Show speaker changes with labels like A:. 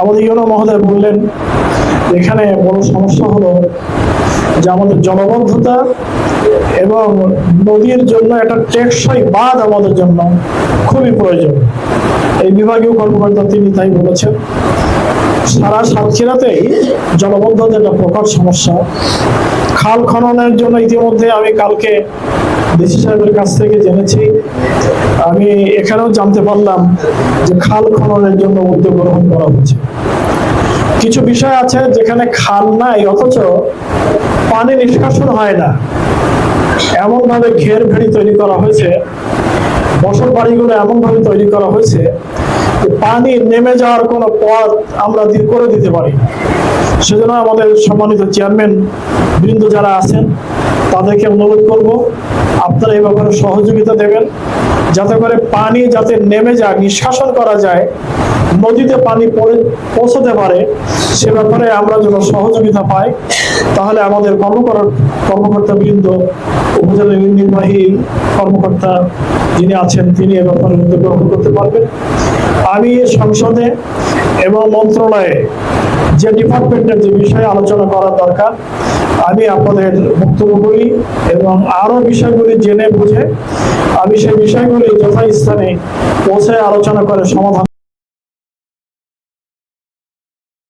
A: আমাদের ইউনো মহোদয় বললেন এখানে বড় সমস্যা হলো যে আমাদের জলবদ্ধতা এবং নদীর জন্য একটা টেকসই বাঁধ আমাদের জন্য খুবই প্রয়োজন। এই বিভাগীয় কর্মকর্তা তিনি তাই বলেছেন। সারা সাতক্ষীরাতেই জলবদ্ধতা একটা প্রকট সমস্যা। খাল খননের জন্য ইতিমধ্যে আমি কালকে ডিসি সাহেবের কাছ থেকে জেনেছি, আমি এখানেও জানতে পারলাম যে খাল খননের জন্য উদ্যোগ গ্রহণ করা হচ্ছে। কিছু বিষয় আছে যেখানে খাল নাই অথচ পানি নিষ্কাশন হয় না, এমন ভাবে ঘের ভেড়ি তৈরি করা হয়েছে, বসত বাড়িগুলো এমন ভাবে তৈরি করা হয়েছে যে পানি নেমে যাওয়ার কোনো পথ আমরা করে দিতে পারি। সেজন্য আমাদের সম্মানিত চেয়ারম্যান বৃন্দ যারা আছেন তাদেরকে অনুরোধ করব আপনারা এই ব্যাপারে সহযোগিতা দেবেন, যাতে করে পানি যাতে নেমে যায়, নিষ্কাশন করা যায়, নদীতে পানি পৌঁছতে পারে, সে ব্যাপারে আমরা যেন সহযোগিতা পাই। তাহলে আমাদের কর্মকর্তা বৃন্দ, উপজেলা নির্বাহী কর্মকর্তা যিনি আছেন তিনি এ ব্যাপারে উদ্যোগ গ্রহণ করতে পারবেন। আমি সংসদে এবং মন্ত্রণালয়ে যে ডিপার্টমেন্টের যে বিষয়ে আলোচনা করার দরকার আমি আপনাদের বক্তব্য বলি এবং আরো বিষয়গুলি জেনে বুঝে আমি সেই বিষয়গুলি যথাস্থানে পৌঁছে আলোচনা করে সমাধান